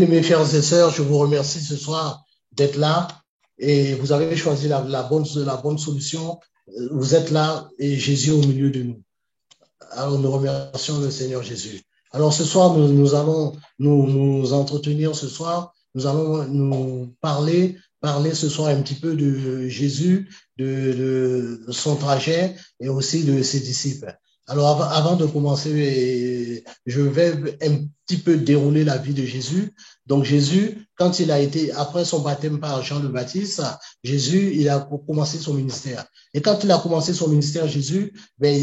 Bien-aimés frères et sœurs, je vous remercie ce soir d'être là et vous avez choisi la bonne solution. Vous êtes là et Jésus au milieu de nous. Alors nous remercions le Seigneur Jésus. Alors ce soir, nous allons nous entretenir ce soir. Nous allons nous parler ce soir un petit peu de Jésus, de son trajet et aussi de ses disciples. Alors avant de commencer, je vais un petit peu dérouler la vie de Jésus. Donc Jésus, quand il a été, après son baptême par Jean le Baptiste, Jésus, il a commencé son ministère. Et quand il a commencé son ministère, Jésus, ben,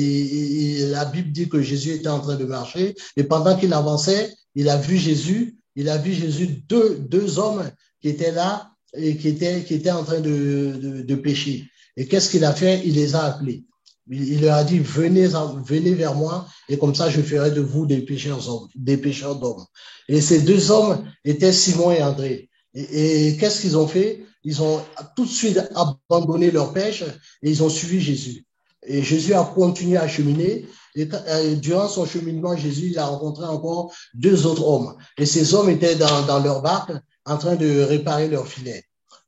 la Bible dit que Jésus était en train de marcher et pendant qu'il avançait, il a vu Jésus, deux hommes qui étaient là et qui étaient en train de pécher. Et qu'est-ce qu'il a fait? Il les a appelés. Il leur a dit, venez vers moi et comme ça, je ferai de vous des pécheurs d'hommes. Et ces deux hommes étaient Simon et André. Et qu'est-ce qu'ils ont fait? Ils ont tout de suite abandonné leur pêche et ils ont suivi Jésus. Et Jésus a continué à cheminer. Et durant son cheminement, Jésus il a rencontré encore deux autres hommes. Et ces hommes étaient dans leur barque en train de réparer leur filet.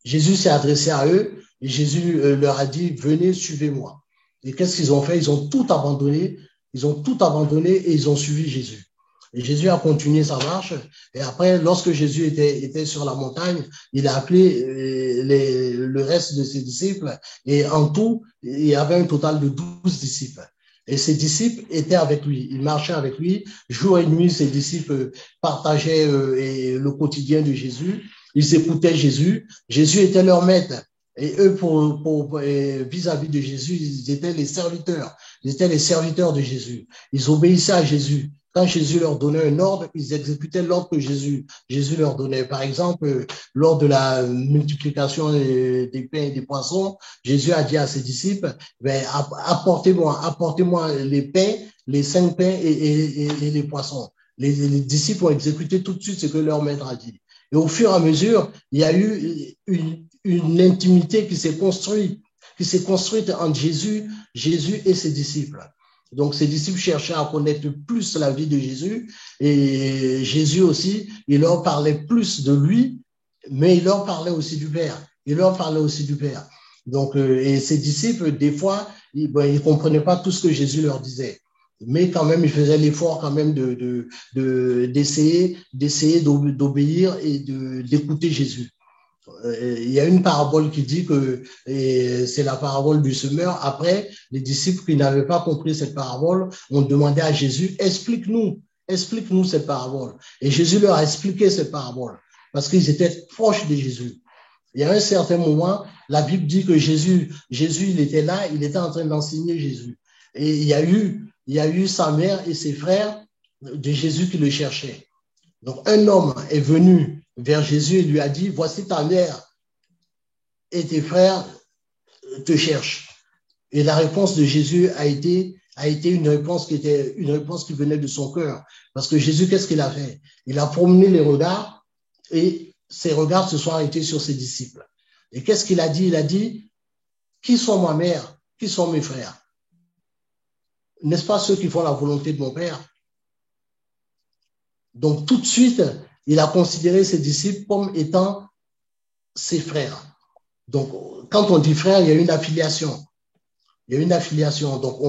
Jésus s'est adressé à eux et Jésus leur a dit, venez, suivez-moi. Et qu'est-ce qu'ils ont fait? Ils ont tout abandonné. Ils ont tout abandonné et ils ont suivi Jésus. Et Jésus a continué sa marche. Et après, lorsque Jésus était sur la montagne, il a appelé le reste de ses disciples. Et en tout, il y avait un total de 12 disciples. Et ses disciples étaient avec lui. Ils marchaient avec lui. Jour et nuit, ses disciples partageaient le quotidien de Jésus. Ils écoutaient Jésus. Jésus était leur maître. Et eux, vis-à-vis de Jésus, ils étaient les serviteurs. Ils étaient les serviteurs de Jésus. Ils obéissaient à Jésus. Quand Jésus leur donnait un ordre, ils exécutaient l'ordre que Jésus leur donnait. Par exemple, lors de la multiplication des pains et des poissons, Jésus a dit à ses disciples, ben, apportez-moi les pains, les 5 pains et les poissons. Les disciples ont exécuté tout de suite ce que leur maître a dit. Et au fur et à mesure, il y a eu une intimité qui s'est construite entre Jésus et ses disciples. Donc, ses disciples cherchaient à connaître plus la vie de Jésus et Jésus aussi, il leur parlait plus de lui, mais il leur parlait aussi du Père. Donc, et ses disciples, des fois, ils comprenaient pas tout ce que Jésus leur disait. Mais quand même, ils faisaient l'effort quand même d'essayer d'obéir et d'écouter Jésus. Il y a une parabole qui dit que c'est la parabole du semeur. Après, les disciples qui n'avaient pas compris cette parabole ont demandé à Jésus, explique-nous cette parabole. Et Jésus leur a expliqué cette parabole parce qu'ils étaient proches de Jésus. Il y a un certain moment, la Bible dit que Jésus, il était là, il était en train d'enseigner Jésus. Et il y a eu sa mère et ses frères de Jésus qui le cherchaient. Donc, un homme est venu vers Jésus et lui a dit, voici ta mère et tes frères te cherchent. Et la réponse de Jésus a été une réponse qui venait de son cœur. Parce que Jésus, qu'est-ce qu'il a fait? Il a promené les regards et ses regards se sont arrêtés sur ses disciples. Et qu'est-ce qu'il a dit? Il a dit, qui sont ma mère? Qui sont mes frères? N'est-ce pas ceux qui font la volonté de mon Père? Donc, tout de suite, il a considéré ses disciples comme étant ses frères. Donc, quand on dit frère, il y a une affiliation. Donc,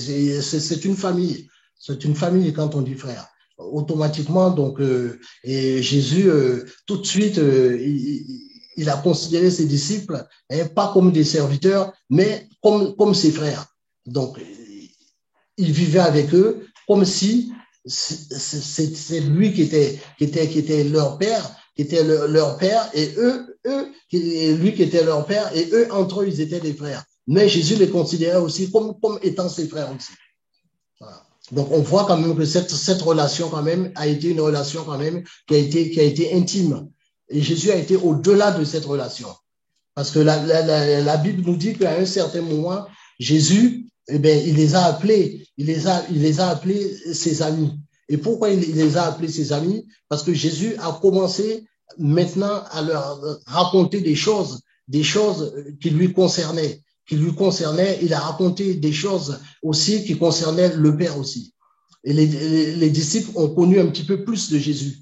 c'est une famille. C'est une famille quand on dit frère. Automatiquement, donc, et Jésus, tout de suite, il a considéré ses disciples, pas comme des serviteurs, mais comme ses frères. Donc, il vivait avec eux comme si c'est lui qui était leur père, et lui qui était leur père, et eux, entre eux, ils étaient des frères. Mais Jésus les considérait aussi comme étant ses frères aussi. Voilà. Donc, on voit quand même que cette relation quand même a été une relation quand même qui a été intime. Et Jésus a été au-delà de cette relation. Parce que la Bible nous dit qu'à un certain moment, Jésus, eh bien, il les a appelés ses amis. Et pourquoi il les a appelés ses amis? Parce que Jésus a commencé maintenant à leur raconter des choses qui lui concernaient. Il a raconté des choses aussi qui concernaient le Père aussi. Et les disciples ont connu un petit peu plus de Jésus.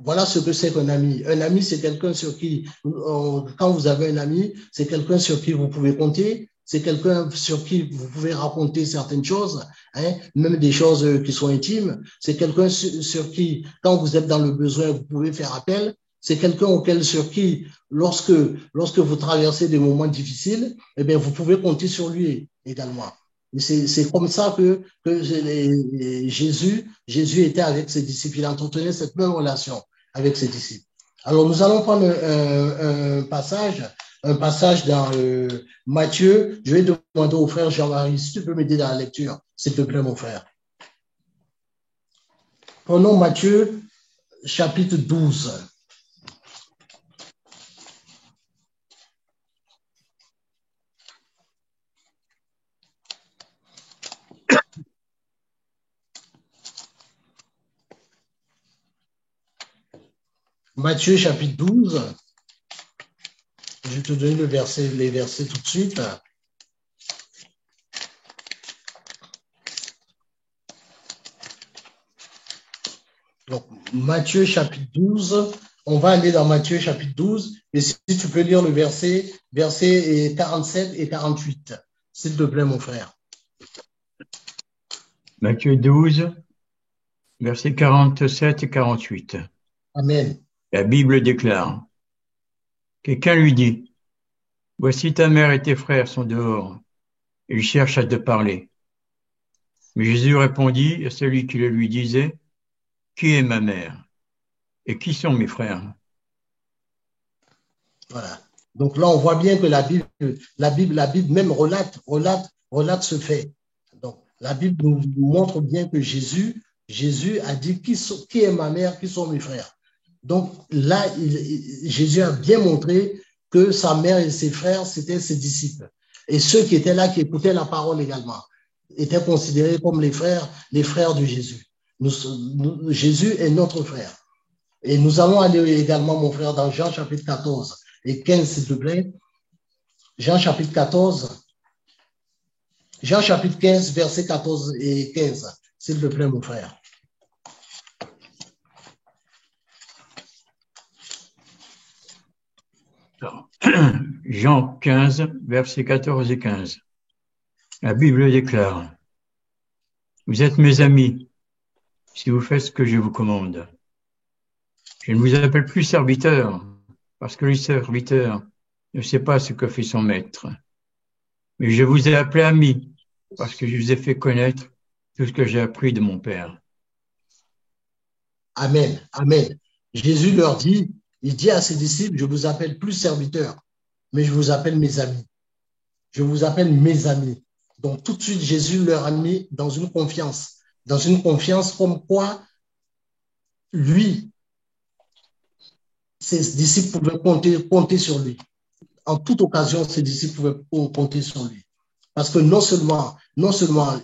Voilà ce que c'est qu'un ami. Un ami, c'est quelqu'un sur qui, quand vous avez un ami, c'est quelqu'un sur qui vous pouvez compter, c'est quelqu'un sur qui vous pouvez raconter certaines choses, hein, même des choses qui sont intimes. C'est quelqu'un sur qui, quand vous êtes dans le besoin, vous pouvez faire appel. C'est quelqu'un sur qui, lorsque vous traversez des moments difficiles, eh bien, vous pouvez compter sur lui également. Et c'est comme ça que Jésus était avec ses disciples. Il entretenait cette même relation avec ses disciples. Alors, nous allons prendre un passage dans Matthieu. Je vais demander au frère Jean-Marie si tu peux m'aider dans la lecture, s'il te plaît, mon frère. Prenons Matthieu, chapitre 12. Matthieu, chapitre 12. Je vais te donner les versets tout de suite. Donc, Matthieu, chapitre 12. On va aller dans Matthieu, chapitre 12. Et si tu peux lire le versets 47 et 48, s'il te plaît, mon frère. Matthieu 12, versets 47 et 48. Amen. La Bible déclare, quelqu'un lui dit, voici ta mère et tes frères sont dehors. Ils cherchent à te parler. Mais Jésus répondit à celui qui le lui disait, qui est ma mère et qui sont mes frères? Voilà. Donc là, on voit bien que la Bible même relate ce fait. Donc, la Bible nous montre bien que Jésus a dit qui est ma mère, qui sont mes frères. Donc là, Jésus a bien montré que sa mère et ses frères, c'étaient ses disciples. Et ceux qui étaient là, qui écoutaient la parole également, étaient considérés comme les frères de Jésus. Jésus est notre frère. Et nous allons aller également, mon frère, dans Jean chapitre 14 et 15, s'il te plaît. Jean chapitre 14, Jean chapitre 15, versets 14 et 15, s'il te plaît, mon frère. Jean 15, versets 14 et 15. La Bible déclare, vous êtes mes amis si vous faites ce que je vous commande. Je ne vous appelle plus serviteur, parce que le serviteur ne sait pas ce que fait son maître. Mais je vous ai appelé ami, parce que je vous ai fait connaître tout ce que j'ai appris de mon Père. Amen, amen. Jésus leur dit, il dit à ses disciples, je vous appelle plus serviteurs, mais je vous appelle mes amis. Je vous appelle mes amis. Donc tout de suite, Jésus leur a mis dans une confiance comme quoi lui, ses disciples pouvaient compter sur lui. En toute occasion, ses disciples pouvaient compter sur lui. Parce que non seulement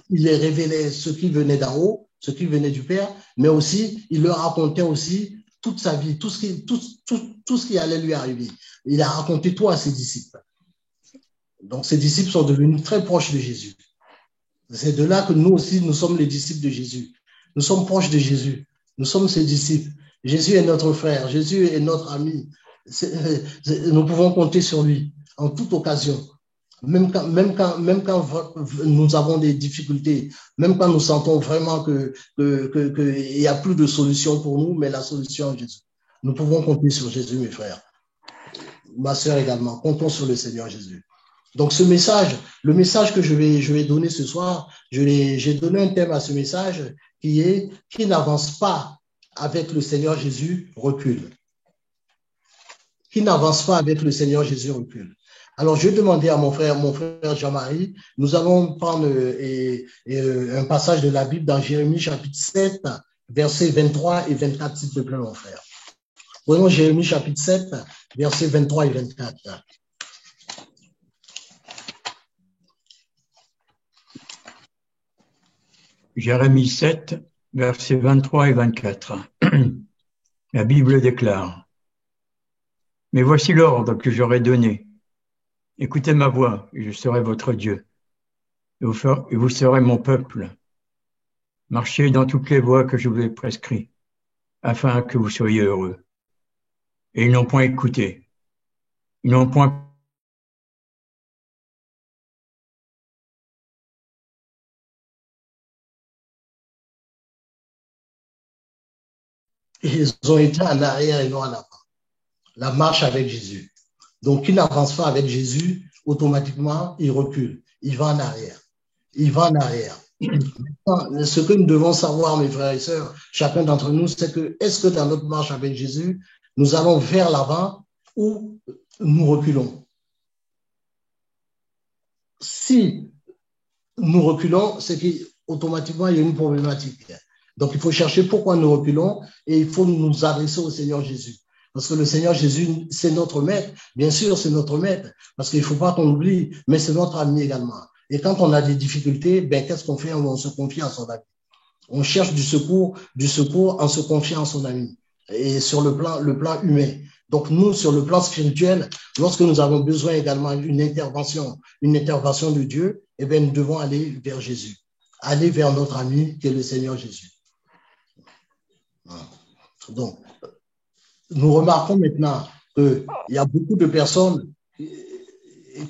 il les révélait ce qui venait d'en haut, ce qui venait du Père, mais aussi il leur racontait aussi toute sa vie, tout ce qui allait lui arriver. Il a raconté tout à ses disciples. Donc ses disciples sont devenus très proches de Jésus. C'est de là que nous aussi, nous sommes les disciples de Jésus. Nous sommes proches de Jésus. Nous sommes ses disciples. Jésus est notre frère. Jésus est notre ami. Nous pouvons compter sur lui en toute occasion. Même quand nous avons des difficultés, même quand nous sentons vraiment qu'il n'y a plus de solution pour nous, mais la solution est Jésus. Nous pouvons compter sur Jésus, mes frères. Ma sœur également, comptons sur le Seigneur Jésus. Donc ce message, le message que je vais donner ce soir, j'ai donné un thème à ce message qui est « Qui n'avance pas avec le Seigneur Jésus recule ». Qui n'avance pas avec le Seigneur Jésus recule. Alors, je vais demander à mon frère Jean-Marie, nous allons prendre un passage de la Bible dans Jérémie chapitre 7, versets 23 et 24, s'il te plaît, mon frère. Prenons Jérémie chapitre 7, versets 23 et 24. Jérémie 7, versets 23 et 24. La Bible déclare, « Mais voici l'ordre que j'aurai donné. Écoutez ma voix, et je serai votre Dieu. Et vous serez mon peuple. Marchez dans toutes les voies que je vous ai prescrites, afin que vous soyez heureux. Et ils n'ont point écouté. Ils n'ont point Ils ont été en arrière et non en avant. La marche avec Jésus. Donc, qui n'avance pas avec Jésus, automatiquement, il recule. Il va en arrière. Il va en arrière. Ce que nous devons savoir, mes frères et sœurs, chacun d'entre nous, c'est que est-ce que dans notre marche avec Jésus, nous allons vers l'avant ou nous reculons? Si nous reculons, c'est qu'automatiquement, il y a une problématique. Donc, il faut chercher pourquoi nous reculons et il faut nous adresser au Seigneur Jésus. Parce que le Seigneur Jésus, c'est notre maître. Bien sûr, c'est notre maître, parce qu'il ne faut pas qu'on oublie, mais c'est notre ami également. Et quand on a des difficultés, ben, qu'est-ce qu'on fait? On se confie à son ami. On cherche du secours en se confiant à son ami. Et sur le plan humain. Donc, nous, sur le plan spirituel, lorsque nous avons besoin également d'une intervention de Dieu, eh bien, nous devons aller vers Jésus. Aller vers notre ami, qui est le Seigneur Jésus. Donc, nous remarquons maintenant qu'il y a beaucoup de personnes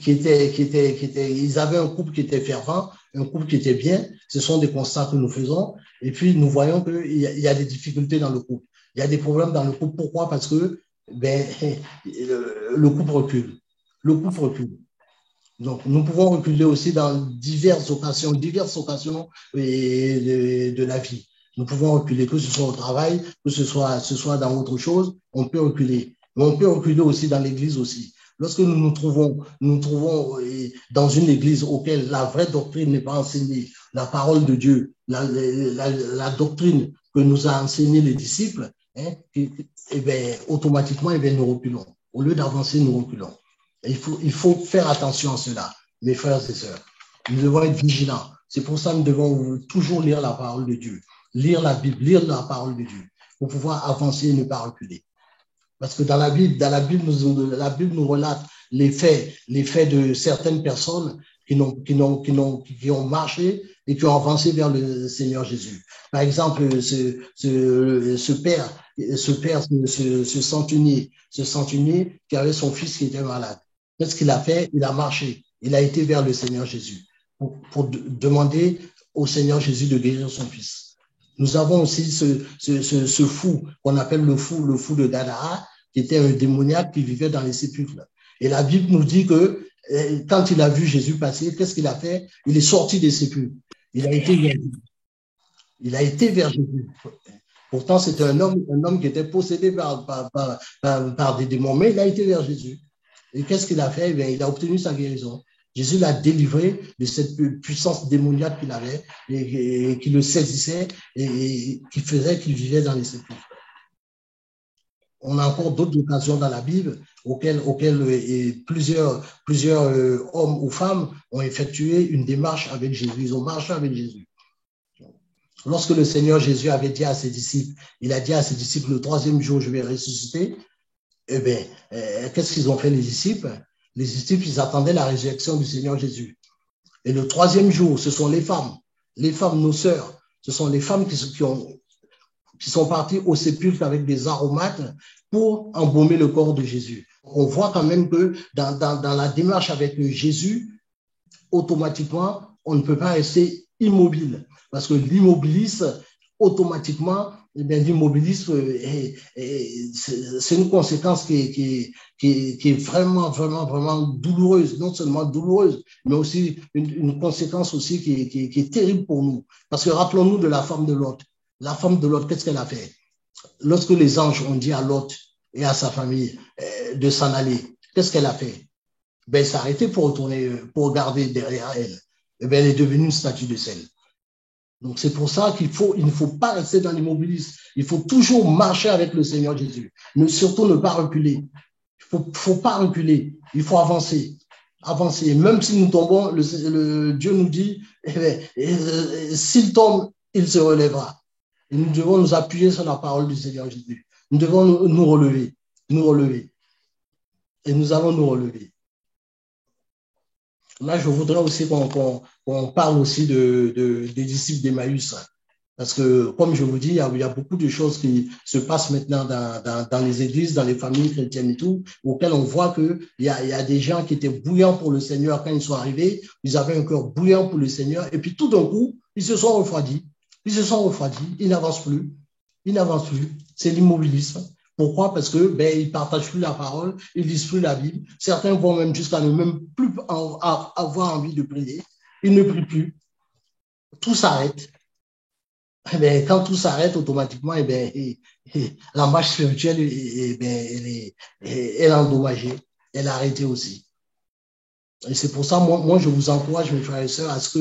ils avaient un couple qui était fervent, un couple qui était bien. Ce sont des constats que nous faisons. Et puis, nous voyons qu'il y a des difficultés dans le couple. Il y a des problèmes dans le couple. Pourquoi? Parce que le couple recule. Le couple recule. Donc, nous pouvons reculer aussi dans diverses occasions de la vie. Nous pouvons reculer, que ce soit au travail, que ce soit dans autre chose, on peut reculer. Mais on peut reculer aussi dans l'église aussi. Lorsque nous trouvons dans une église auquel la vraie doctrine n'est pas enseignée, la parole de Dieu, la doctrine que nous a enseigné les disciples, automatiquement, nous reculons. Au lieu d'avancer, nous reculons. Il faut faire attention à cela, mes frères et sœurs. Nous devons être vigilants. C'est pour ça que nous devons toujours lire la parole de Dieu, lire la Bible, lire la parole de Dieu, pour pouvoir avancer et ne pas reculer. Parce que dans la Bible nous relate les faits de certaines personnes qui ont marché et qui ont avancé vers le Seigneur Jésus. Par exemple, ce centenier qui avait son fils qui était malade. Qu'est-ce qu'il a fait? Il a marché. Il a été vers le Seigneur Jésus pour demander au Seigneur Jésus de guérir son fils. Nous avons aussi ce fou qu'on appelle le fou de Gadara, qui était un démoniaque qui vivait dans les sépulcres. Et la Bible nous dit que quand il a vu Jésus passer, qu'est-ce qu'il a fait? Il est sorti des sépulcres. Il a été vers Jésus. Pourtant, c'était un homme qui était possédé par des démons, mais il a été vers Jésus. Et qu'est-ce qu'il a fait? Il a obtenu sa guérison. Jésus l'a délivré de cette puissance démoniaque qu'il avait et qui le saisissait et qui faisait qu'il vivait dans les sépulcres. On a encore d'autres occasions dans la Bible auxquelles plusieurs hommes ou femmes ont effectué une démarche avec Jésus. Ils ont marché avec Jésus. Lorsque le Seigneur Jésus avait dit à ses disciples, il a dit à ses disciples, le 3e jour, je vais ressusciter. Eh bien, qu'est-ce qu'ils ont fait les disciples? Les disciples, ils attendaient la résurrection du Seigneur Jésus. Et le 3e jour, ce sont les femmes, nos sœurs, ce sont les femmes qui sont parties au sépulcre avec des aromates pour embaumer le corps de Jésus. On voit quand même que dans la démarche avec Jésus, automatiquement, on ne peut pas rester immobile. Parce que l'immobilisme, automatiquement, l'immobilisme, c'est une conséquence qui est vraiment, vraiment, vraiment douloureuse. Non seulement douloureuse, mais aussi une conséquence aussi qui est terrible pour nous. Parce que rappelons-nous de la femme de Lot. La femme de Lot, qu'est-ce qu'elle a fait? Lorsque les anges ont dit à Lot et à sa famille de s'en aller, qu'est-ce qu'elle a fait? Elle s'est arrêtée pour retourner, pour regarder derrière elle. Elle est devenue une statue de sel. Donc, c'est pour ça il ne faut pas rester dans l'immobilisme. Il faut toujours marcher avec le Seigneur Jésus. Surtout ne pas reculer. Il ne faut pas reculer. Il faut avancer. Avancer. Même si nous tombons, Dieu nous dit, s'il tombe, il se relèvera. Et nous devons nous appuyer sur la parole du Seigneur Jésus. Nous devons nous relever. Et nous allons nous relever. Là, je voudrais aussi qu'on parle aussi des disciples d'Emmaüs. Parce que, comme je vous dis, il y a beaucoup de choses qui se passent maintenant dans les églises, dans les familles chrétiennes et tout, auxquelles on voit qu'il y a des gens qui étaient bouillants pour le Seigneur quand ils sont arrivés, ils avaient un cœur bouillant pour le Seigneur, et puis tout d'un coup, ils se sont refroidis. Ils se sont refroidis, ils n'avancent plus. Ils n'avancent plus. C'est l'immobilisme. Pourquoi? Parce que ils partagent plus la parole, ils lisent plus la Bible. Certains vont même jusqu'à ne même plus avoir envie de prier. Ils ne prient plus. Tout s'arrête. Quand tout s'arrête, automatiquement, la marche spirituelle, elle est endommagée, elle est arrêtée aussi. Et c'est pour ça, moi, je vous encourage, mes frères et sœurs, à ce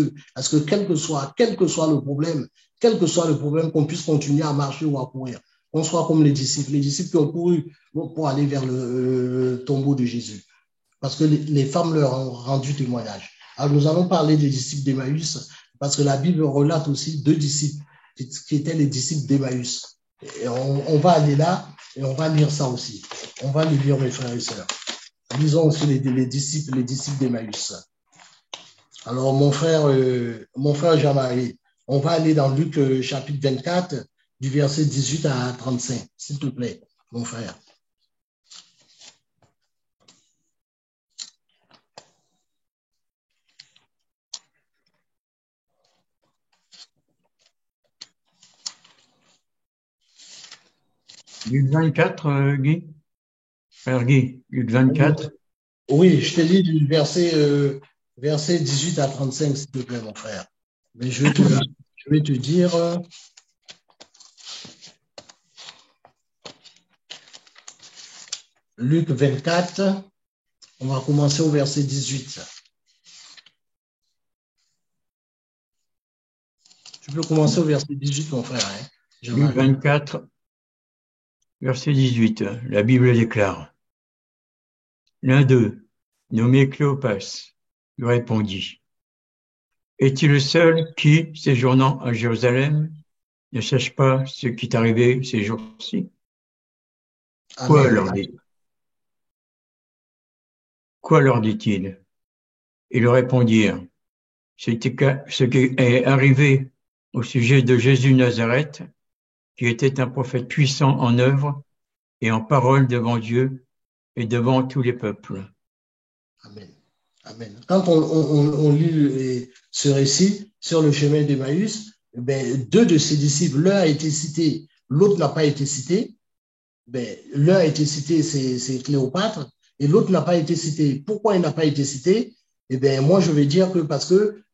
que quel que soit le problème, qu'on puisse continuer à marcher ou à courir. Qu'on soit comme les disciples qui ont couru pour aller vers le tombeau de Jésus. Parce que les femmes leur ont rendu témoignage. Alors, nous allons parler des disciples d'Emmaüs, parce que la Bible relate aussi 2 disciples qui étaient les disciples d'Emmaüs. Et on va aller là et on va lire ça aussi. On va le lire, mes frères et sœurs. Lisons aussi les disciples d'Emmaüs. Alors, mon frère Jean-Marie, on va aller dans Luc chapitre 24, du verset 18 à 35, s'il te plaît, mon frère. Luc 24, Guy? Frère Guy, Luc 24. Oui, je te lis du verset 18 à 35, s'il te plaît, mon frère. Mais je vais te dire. Luc 24, on va commencer au verset 18. Tu peux commencer au verset 18, mon frère. Hein? Luc 24, verset 18. La Bible déclare. L'un d'eux, nommé Cléopas, lui répondit. Es-tu le seul qui, séjournant à Jérusalem, ne sache pas ce qui est arrivé ces jours-ci? Quoi leur dit-il? Ils leur répondirent. Ce qui est arrivé au sujet de Jésus de Nazareth, qui était un prophète puissant en œuvre et en parole devant Dieu et devant tous les peuples. Amen. Amen. Quand on lit ce récit sur le chemin d'Emmaüs, 2 de ses disciples, l'un a été cité, l'autre n'a pas été cité. L'un a été cité, c'est Cléopâtre, et l'autre n'a pas été cité. Pourquoi il n'a pas été cité? Moi, je vais dire que parce que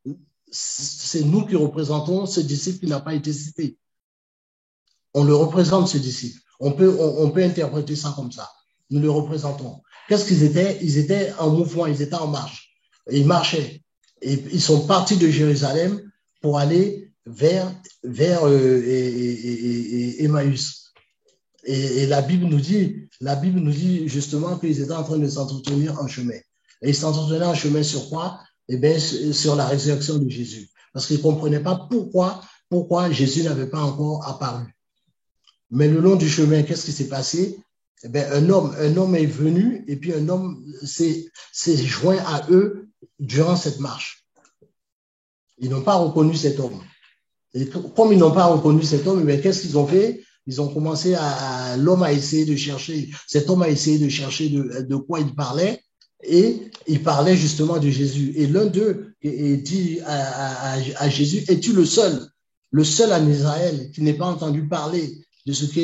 c'est nous qui représentons ce disciple qui n'a pas été cité. On le représente, ce disciple. On peut interpréter ça comme ça. Nous le représentons. Qu'est-ce qu'ils étaient? Ils étaient en mouvement, ils étaient en marche. Ils marchaient. Et ils sont partis de Jérusalem pour aller vers Emmaüs. Et la Bible nous dit justement qu'ils étaient en train de s'entretenir en chemin. Et ils s'entretenaient en chemin sur quoi? Sur la résurrection de Jésus. Parce qu'ils ne comprenaient pas pourquoi Jésus n'avait pas encore apparu. Mais le long du chemin, qu'est-ce qui s'est passé? Un homme est venu et puis un homme s'est joint à eux durant cette marche. Ils n'ont pas reconnu cet homme. Et comme ils n'ont pas reconnu cet homme, qu'est-ce qu'ils ont fait? Ils ont commencé l'homme a essayé de chercher, cet homme a essayé de chercher de quoi il parlait, et il parlait justement de Jésus. Et l'un d'eux dit à Jésus, es-tu le seul en Israël qui n'ait pas entendu parler de ce qui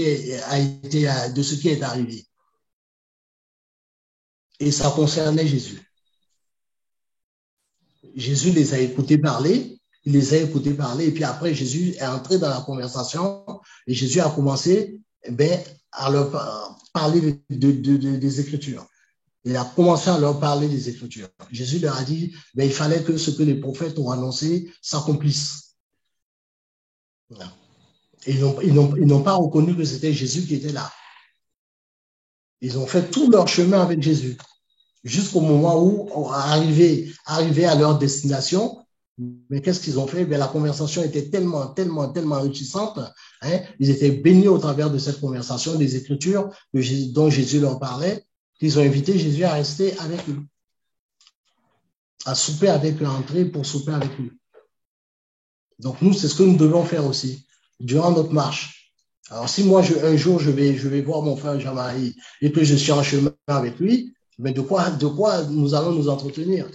est arrivé? Et ça concernait Jésus. Jésus les a écoutés parler, et puis après, Jésus est entré dans la conversation, et Jésus a commencé à leur parler des Écritures. Il a commencé à leur parler des Écritures. Jésus leur a dit, il fallait que ce que les prophètes ont annoncé s'accomplisse. Et ils n'ont pas reconnu que c'était Jésus qui était là. Ils ont fait tout leur chemin avec Jésus, jusqu'au moment où, arrivé à leur destination, mais qu'est-ce qu'ils ont fait? La conversation était tellement enrichissante. Ils étaient bénis au travers de cette conversation, des Écritures dont Jésus leur parlait, qu'ils ont invité Jésus à rester avec eux, à souper avec eux, à entrer pour souper avec eux. Donc nous, c'est ce que nous devons faire aussi. durant notre marche. Alors, si moi, un jour, je vais voir mon frère Jean-Marie et que je suis en chemin avec lui, mais de quoi nous allons nous entretenir?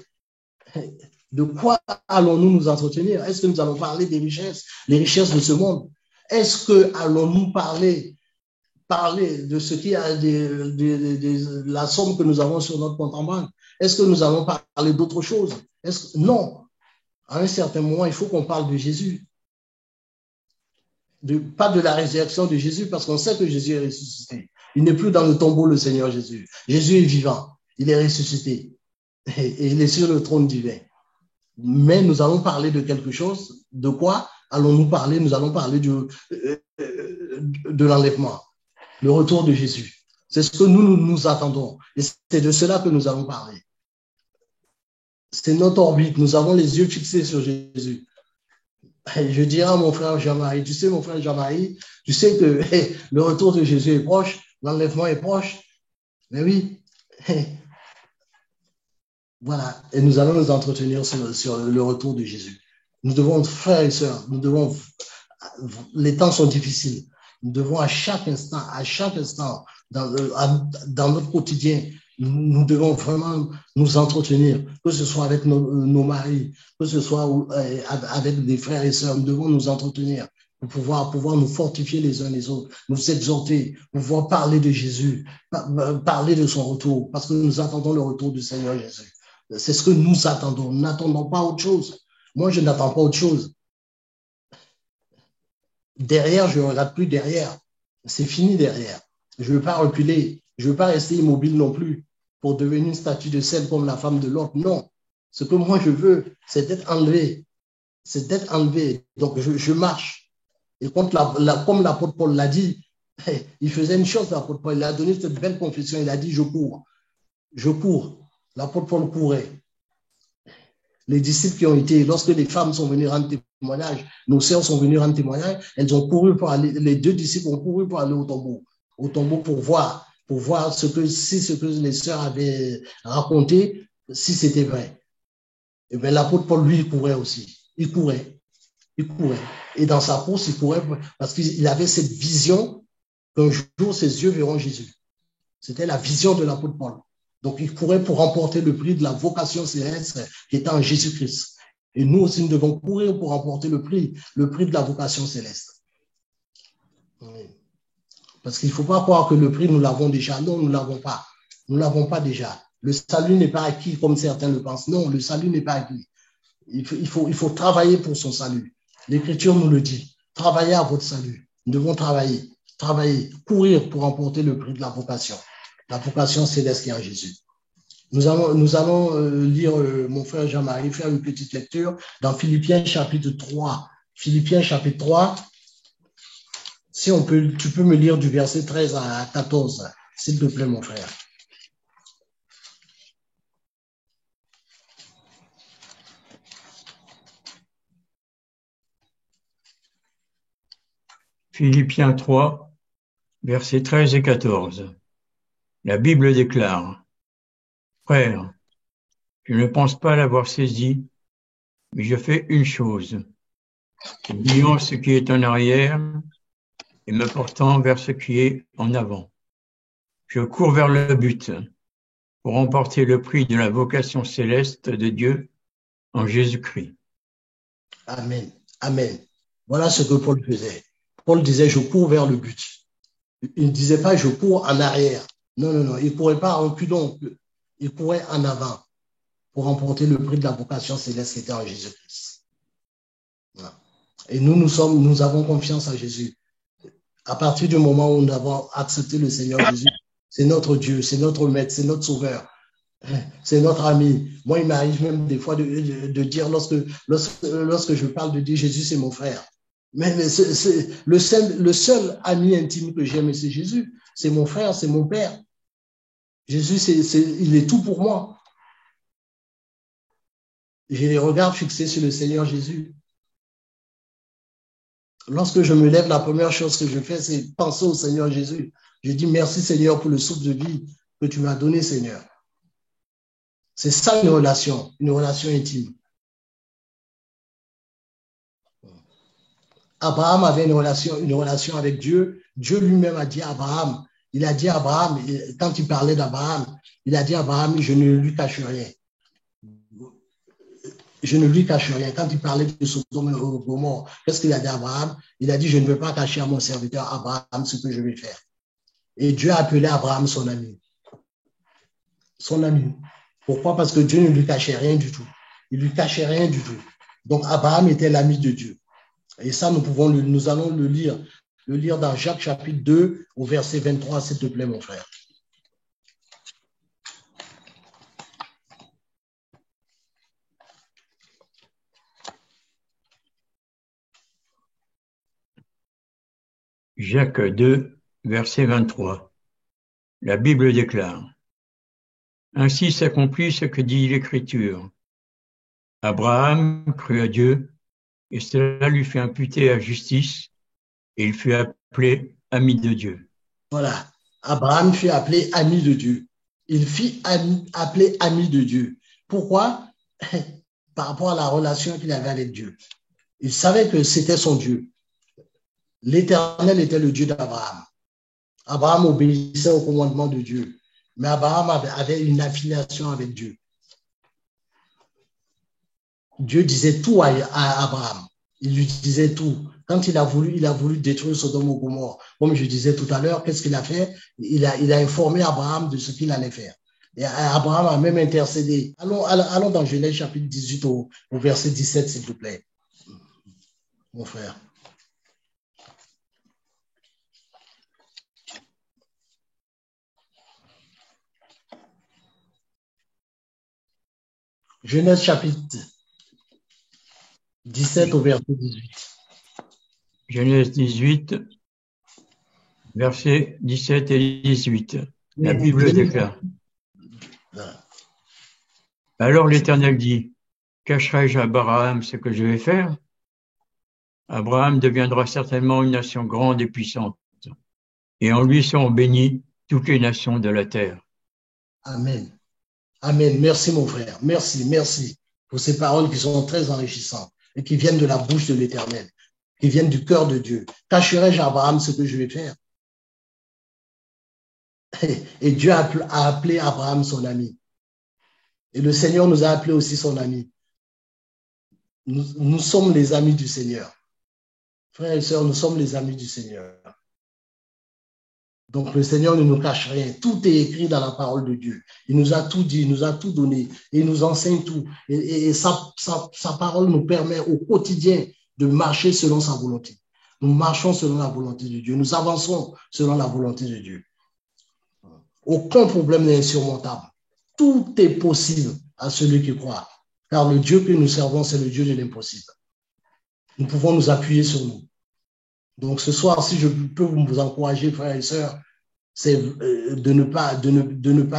De quoi allons-nous nous entretenir? Est-ce que nous allons parler des richesses, les richesses de ce monde? Est-ce que allons-nous parler de ce qui a la somme que nous avons sur notre compte en banque? Est-ce que nous allons parler d'autre chose? Non. À un certain moment, il faut qu'on parle de Jésus. Pas de la résurrection de Jésus, parce qu'on sait que Jésus est ressuscité. Il n'est plus dans le tombeau, le Seigneur Jésus. Jésus est vivant. Il est ressuscité. Et il est sur le trône divin. Mais nous allons parler de quelque chose. De quoi allons-nous parler? Nous allons parler de l'enlèvement, le retour de Jésus. C'est ce que nous attendons. Et c'est de cela que nous allons parler. C'est notre orbite. Nous avons les yeux fixés sur Jésus. Je dirais à mon frère Jean-Marie, tu sais, mon frère Jean-Marie, tu sais que le retour de Jésus est proche, l'enlèvement est proche. Mais oui. Voilà, et nous allons nous entretenir sur le retour de Jésus. Nous devons, frères et sœurs, les temps sont difficiles. Nous devons à chaque instant, dans notre quotidien, nous devons vraiment nous entretenir, que ce soit avec nos maris, que ce soit avec des frères et sœurs, nous devons nous entretenir pour pouvoir nous fortifier les uns les autres, nous exhorter, pouvoir parler de Jésus, parler de son retour, parce que nous attendons le retour du Seigneur Jésus. C'est ce que nous attendons. Nous n'attendons pas autre chose. Moi, je n'attends pas autre chose. Derrière, je ne regarde plus derrière. C'est fini derrière. Je ne veux pas reculer. Je ne veux pas rester immobile non plus pour devenir une statue de sel comme la femme de l'autre. Non. Ce que moi, je veux, c'est d'être enlevé. C'est d'être enlevé. Donc, je marche. Et comme l'apôtre Paul l'a dit, il faisait une chose, l'apôtre Paul. Il a donné cette belle confession. Il a dit, je cours. Je cours. L'apôtre Paul courait. Les disciples qui ont été, lorsque les femmes sont venues rendre témoignage, nos sœurs sont venues rendre témoignage, elles ont couru pour aller, les deux disciples ont couru pour aller au tombeau pour voir si ce que les sœurs avaient raconté, si c'était vrai. Et bien l'apôtre Paul, lui, il courait aussi. Il courait. Et dans sa course, il courait parce qu'il avait cette vision qu'un jour, ses yeux verront Jésus. C'était la vision de l'apôtre Paul. Donc, il courait pour remporter le prix de la vocation céleste qui est en Jésus-Christ. Et nous aussi, nous devons courir pour remporter le prix de la vocation céleste. Parce qu'il ne faut pas croire que le prix, nous l'avons déjà. Non, nous ne l'avons pas. Nous ne l'avons pas déjà. Le salut n'est pas acquis comme certains le pensent. Non, le salut n'est pas acquis. Il faut travailler pour son salut. L'Écriture nous le dit. Travaillez à votre salut. Nous devons travailler, courir pour remporter le prix de la vocation céleste qui est en Jésus. Nous allons lire, mon frère Jean-Marie, faire une petite lecture dans Philippiens chapitre 3. Philippiens chapitre 3. Si tu peux me lire du verset 13 à 14, s'il te plaît, mon frère. Philippiens 3, versets 13 et 14. La Bible déclare: Frères, je ne pense pas l'avoir saisi, mais je fais une chose, oubliant ce qui est en arrière et me portant vers ce qui est en avant. Je cours vers le but pour remporter le prix de la vocation céleste de Dieu en Jésus-Christ. Amen. Amen. Voilà ce que Paul faisait. Paul disait, je cours vers le but. Il ne disait pas, je cours en arrière. Non. Il ne courait pas en reculant. Il courait en avant pour remporter le prix de la vocation céleste qui était en Jésus-Christ. Voilà. Et nous avons confiance en Jésus. À partir du moment où nous avons accepté le Seigneur Jésus, c'est notre Dieu, c'est notre Maître, c'est notre Sauveur, c'est notre ami. Moi, il m'arrive même des fois de dire, lorsque je parle de Dieu, Jésus, c'est mon frère. Mais c'est le seul ami intime que j'aime, c'est Jésus. C'est mon frère, c'est mon père. Jésus, il est tout pour moi. J'ai les regards fixés sur le Seigneur Jésus. Lorsque je me lève, la première chose que je fais, c'est penser au Seigneur Jésus. Je dis merci Seigneur pour le souffle de vie que tu m'as donné, Seigneur. C'est ça une relation intime. Abraham avait une relation avec Dieu. Dieu lui-même a dit à Abraham, quand il parlait d'Abraham, il a dit à Abraham, je ne lui cache rien. Je ne lui cache rien. Quand il parlait de Sodome et Gomorrhe, qu'est-ce qu'il a dit à Abraham? Il a dit, je ne veux pas cacher à mon serviteur Abraham ce que je vais faire. Et Dieu a appelé Abraham son ami. Son ami. Pourquoi? Parce que Dieu ne lui cachait rien du tout. Il ne lui cachait rien du tout. Donc Abraham était l'ami de Dieu. Et ça, nous allons le lire dans Jacques chapitre 2 au verset 23, s'il te plaît, mon frère. Jacques 2, verset 23. La Bible déclare: Ainsi s'accomplit ce que dit l'Écriture. Abraham crut à Dieu, et cela lui fut imputé à justice, et il fut appelé ami de Dieu. Voilà. Abraham fut appelé ami de Dieu. Il fut appelé ami de Dieu. Pourquoi? Par rapport à la relation qu'il avait avec Dieu. Il savait que c'était son Dieu. L'Éternel était le Dieu d'Abraham. Abraham obéissait au commandement de Dieu. Mais Abraham avait une affiliation avec Dieu. Dieu disait tout à Abraham. Il lui disait tout. Quand il a voulu détruire Sodome et Gomorrhe, comme je disais tout à l'heure, qu'est-ce qu'il a fait? Il a informé Abraham de ce qu'il allait faire. Et Abraham a même intercédé. Allons dans Genèse chapitre 18 au verset 17, s'il te plaît, mon frère. Genèse chapitre 17 au verset 18. Genèse 18, versets 17 et 18. La Bible déclare: Alors l'Éternel dit, cacherai-je à Abraham ce que je vais faire? Abraham deviendra certainement une nation grande et puissante, et en lui seront bénies toutes les nations de la terre. Amen. Amen. Merci, mon frère. Merci pour ces paroles qui sont très enrichissantes et qui viennent de la bouche de l'Éternel, qui viennent du cœur de Dieu. Cacherai-je à Abraham ce que je vais faire? Et Dieu a appelé Abraham son ami. Et le Seigneur nous a appelés aussi son ami. Nous sommes les amis du Seigneur. Frères et sœurs, nous sommes les amis du Seigneur. Donc le Seigneur ne nous cache rien. Tout est écrit dans la parole de Dieu. Il nous a tout dit, il nous a tout donné. Et il nous enseigne tout. Et sa parole nous permet au quotidien de marcher selon sa volonté. Nous marchons selon la volonté de Dieu. Nous avançons selon la volonté de Dieu. Aucun problème n'est insurmontable. Tout est possible à celui qui croit. Car le Dieu que nous servons, c'est le Dieu de l'impossible. Nous pouvons nous appuyer sur nous. Donc ce soir, si je peux vous encourager, frères et sœurs, c'est de ne pas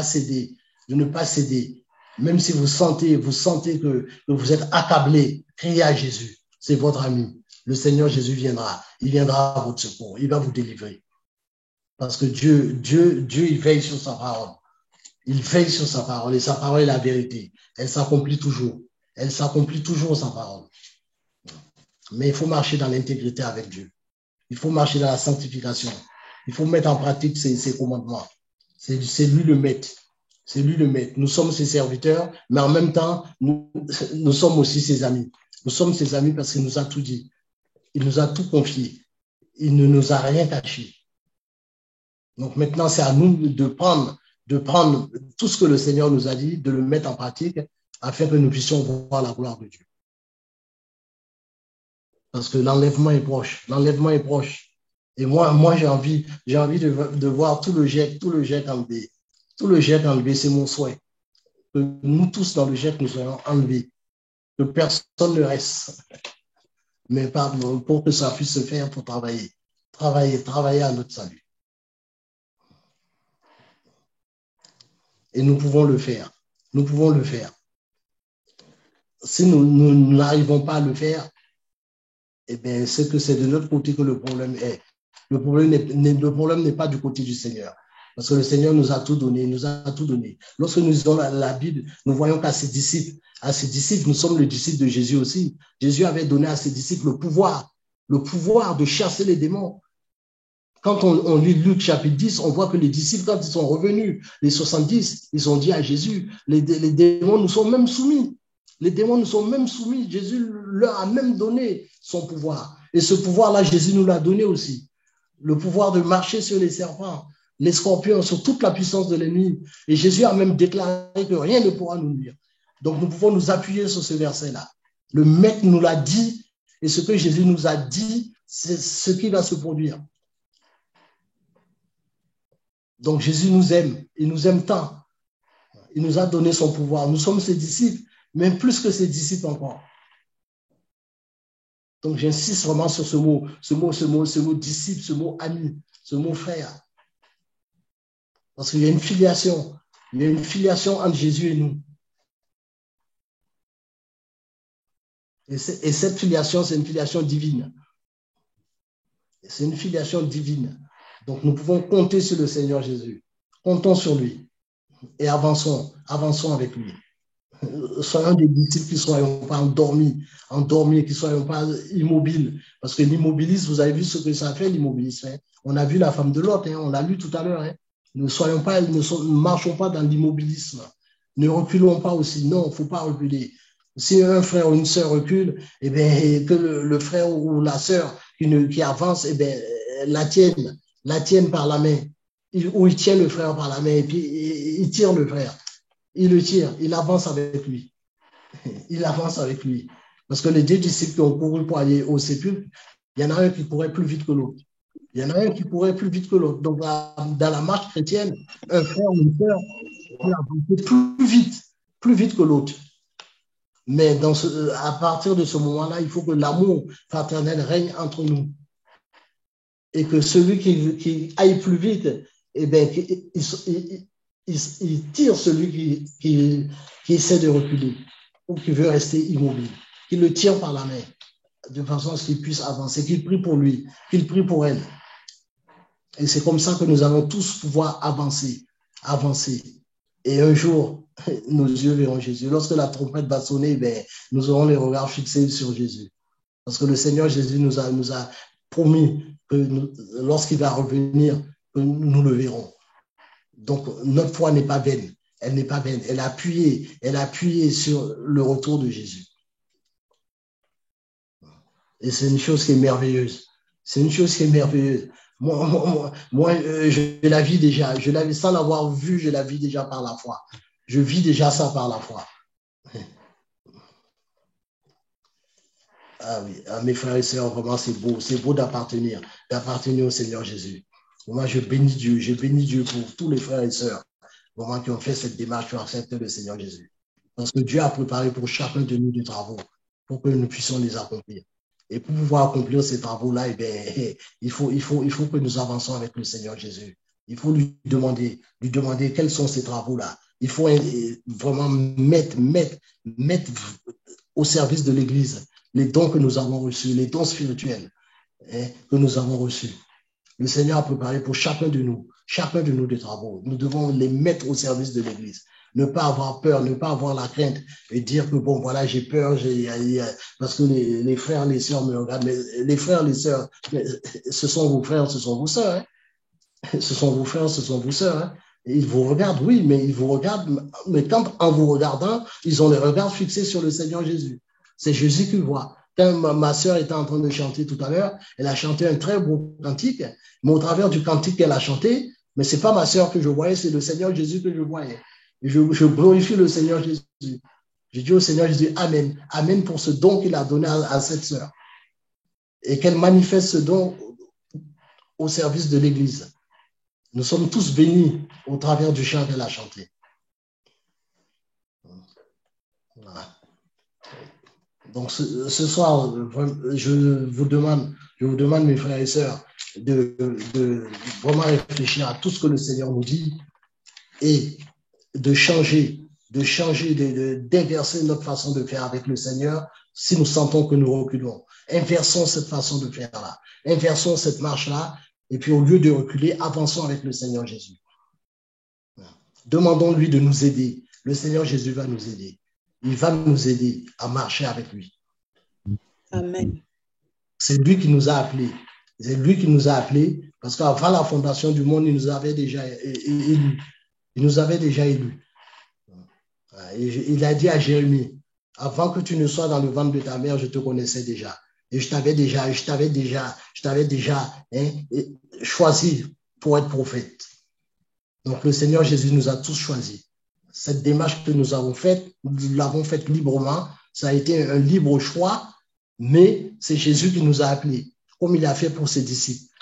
céder, de ne pas céder. Même si vous sentez que vous êtes accablé, criez à Jésus. C'est votre ami. Le Seigneur Jésus viendra. Il viendra à votre secours. Il va vous délivrer. Parce que Dieu, il veille sur sa parole. Il veille sur sa parole et sa parole est la vérité. Elle s'accomplit toujours. Elle s'accomplit toujours, sa parole. Mais il faut marcher dans l'intégrité avec Dieu. Il faut marcher dans la sanctification. Il faut mettre en pratique ses commandements. C'est lui le maître. C'est lui le maître. Nous sommes ses serviteurs, mais en même temps, nous sommes aussi ses amis. Nous sommes ses amis parce qu'il nous a tout dit. Il nous a tout confié. Il ne nous a rien caché. Donc maintenant, c'est à nous de prendre tout ce que le Seigneur nous a dit, de le mettre en pratique afin que nous puissions voir la gloire de Dieu. Parce que l'enlèvement est proche. L'enlèvement est proche. Et moi j'ai envie de voir tout le jet enlevé. Tout le jet enlevé, c'est mon souhait. Que nous tous dans le jet, nous soyons enlevés. Que personne ne reste. Mais pour que ça puisse se faire, il faut travailler. Travailler à notre salut. Et nous pouvons le faire. Nous pouvons le faire. Si nous n'arrivons pas à le faire, eh bien, c'est que c'est de notre côté que le problème est. Le problème n'est pas du côté du Seigneur. Parce que le Seigneur nous a tout donné, Lorsque nous lisons la Bible, nous voyons qu'à ses disciples, nous sommes les disciples de Jésus aussi. Jésus avait donné à ses disciples le pouvoir le pouvoir de chasser les démons. Quand on lit Luc chapitre 10, on voit que les disciples, quand ils sont revenus, les 70, ils ont dit à Jésus, les démons nous sont même soumis. Les démons nous sont même soumis. Jésus leur a même donné son pouvoir. Et ce pouvoir-là, Jésus nous l'a donné aussi. Le pouvoir de marcher sur les serpents, les scorpions, sur toute la puissance de l'ennemi. Et Jésus a même déclaré que rien ne pourra nous nuire. Donc nous pouvons nous appuyer sur ce verset-là. Le Maître nous l'a dit, et ce que Jésus nous a dit, c'est ce qui va se produire. Donc Jésus nous aime, il nous aime tant. Il nous a donné son pouvoir. Nous sommes ses disciples, même plus que ses disciples encore. Donc j'insiste vraiment sur ce mot disciple, ce mot ami, ce mot frère. Parce qu'il y a une filiation. Il y a une filiation entre Jésus et nous. Et cette filiation, c'est une filiation divine. C'est une filiation divine. Donc, nous pouvons compter sur le Seigneur Jésus. Comptons sur lui et avançons avec lui. Soyons des disciples qui ne soyons pas endormis, qui ne soyons pas immobiles. Parce que l'immobilisme, vous avez vu ce que ça fait, l'immobilisme. Hein? On a vu la femme de Lot, hein? On l'a lu tout à l'heure. Hein? Ne marchons pas dans l'immobilisme. Ne reculons pas aussi. Non, il ne faut pas reculer. Si un frère ou une sœur recule, eh bien, que le frère ou la sœur qui avance, eh bien, la tienne par la main, ou il tient le frère par la main, et puis il tire le frère. Il le tire, il avance avec lui. Il avance avec lui. Parce que les deux disciples qui ont couru pour aller au sépulcre, il y en a un qui courait plus vite que l'autre. Donc, dans la marche chrétienne, un frère ou une sœur peut avancer plus vite que l'autre. Mais à partir de ce moment-là, il faut que l'amour fraternel règne entre nous. Et que celui qui aille plus vite, eh bien, il tire celui qui essaie de reculer ou qui veut rester immobile. Qu'il le tire par la main, de façon à ce qu'il puisse avancer, qu'il prie pour lui, qu'il prie pour elle. Et c'est comme ça que nous allons tous pouvoir avancer. Et un jour, nos yeux verront Jésus. Lorsque la trompette va sonner, ben, nous aurons les regards fixés sur Jésus. Parce que le Seigneur Jésus nous a promis que lorsqu'il va revenir, que nous le verrons. Donc, notre foi n'est pas vaine. Elle n'est pas vaine. Elle a appuyé sur le retour de Jésus. Et c'est une chose qui est merveilleuse. Moi, je la vis déjà. Sans l'avoir vu, je la vis déjà par la foi. Je vis déjà ça par la foi. Ah oui, mes frères et sœurs, vraiment, c'est beau d'appartenir au Seigneur Jésus. Moi, je bénis Dieu pour tous les frères et sœurs vraiment qui ont fait cette démarche pour accepter le Seigneur Jésus. Parce que Dieu a préparé pour chacun de nous des travaux pour que nous puissions les accomplir. Et pour pouvoir accomplir ces travaux-là, eh bien, il faut que nous avancions avec le Seigneur Jésus. Il faut lui demander quels sont ces travaux-là. Il faut vraiment mettre au service de l'Église les dons que nous avons reçus, les dons spirituels que nous avons reçus. Le Seigneur a préparé pour chacun de nous des travaux. Nous devons les mettre au service de l'Église. Ne pas avoir peur, ne pas avoir la crainte et dire que bon, voilà, j'ai peur, parce que les frères, les sœurs me regardent. Mais les frères, les sœurs, ce sont vos frères, ce sont vos sœurs. Hein? Ce sont vos frères, ce sont vos sœurs. Hein? Ils vous regardent, oui, mais ils vous regardent. Mais quand, en vous regardant, ils ont les regards fixés sur le Seigneur Jésus. C'est Jésus qui voit. Quand ma sœur était en train de chanter tout à l'heure, elle a chanté un très beau cantique, mais au travers du cantique qu'elle a chanté, mais c'est pas ma sœur que je voyais, c'est le Seigneur Jésus que je voyais. Et je glorifie le Seigneur Jésus. Je dis au Seigneur Jésus, Amen. Amen pour ce don qu'il a donné à cette sœur. Et qu'elle manifeste ce don au service de l'Église. Nous sommes tous bénis au travers du chant qu'elle a chanté. Voilà. Donc ce soir, je vous demande, mes frères et sœurs, de vraiment réfléchir à tout ce que le Seigneur nous dit et d'inverser notre façon de faire avec le Seigneur si nous sentons que nous reculons. Inversons cette façon de faire-là. Inversons cette marche-là et puis au lieu de reculer, avançons avec le Seigneur Jésus. Demandons-lui de nous aider. Le Seigneur Jésus va nous aider. Il va nous aider à marcher avec lui. Amen. C'est lui qui nous a appelés. C'est lui qui nous a appelés parce qu'avant la fondation du monde, il nous avait déjà élus. Il nous avait déjà élus. Il a dit à Jérémie, avant que tu ne sois dans le ventre de ta mère, je te connaissais déjà. Et je t'avais déjà choisi pour être prophète. Donc le Seigneur Jésus nous a tous choisis. Cette démarche que nous avons faite, nous l'avons faite librement. Ça a été un libre choix, mais c'est Jésus qui nous a appelés, comme il a fait pour ses disciples.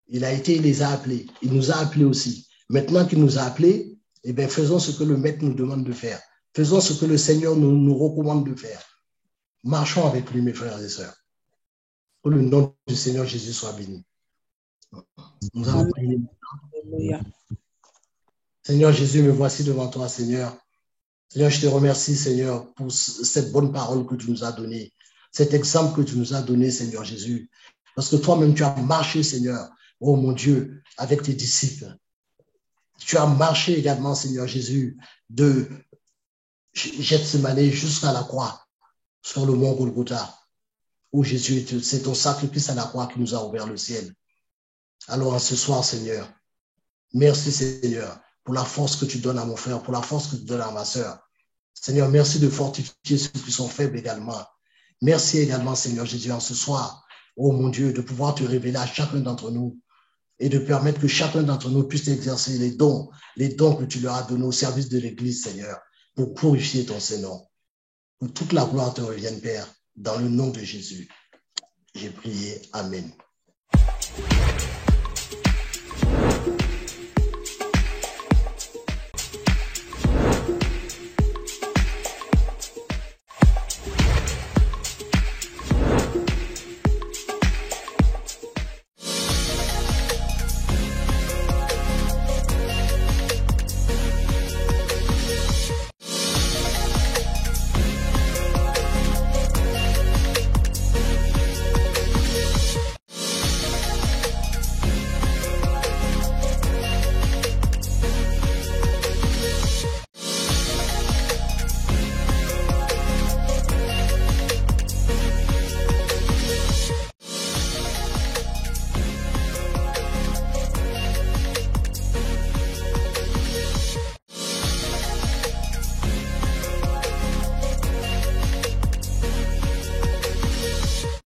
Il les a appelés. Il nous a appelés aussi. Maintenant qu'il nous a appelés, eh bien, faisons ce que le Maître nous demande de faire. Faisons ce que le Seigneur nous recommande de faire. Marchons avec lui, mes frères et sœurs. Que le nom du Seigneur Jésus soit béni. Nous allons prier. Seigneur Jésus, me voici devant toi, Seigneur. Seigneur, je te remercie, Seigneur, pour cette bonne parole que tu nous as donnée, cet exemple que tu nous as donné, Seigneur Jésus. Parce que toi-même, tu as marché, Seigneur, oh mon Dieu, avec tes disciples. Tu as marché également, Seigneur Jésus, de Gethsémani jusqu'à la croix, sur le mont Golgotha, où Jésus, c'est ton sacrifice à la croix qui nous a ouvert le ciel. Alors, ce soir, Seigneur, merci, Seigneur, pour la force que tu donnes à mon frère, pour la force que tu donnes à ma sœur. Seigneur, merci de fortifier ceux qui sont faibles également. Merci également, Seigneur Jésus, en ce soir, oh mon Dieu, de pouvoir te révéler à chacun d'entre nous et de permettre que chacun d'entre nous puisse exercer les dons que tu leur as donnés au service de l'Église, Seigneur, pour glorifier ton Saint-Nom. Que toute la gloire te revienne, Père, dans le nom de Jésus. J'ai prié. Amen.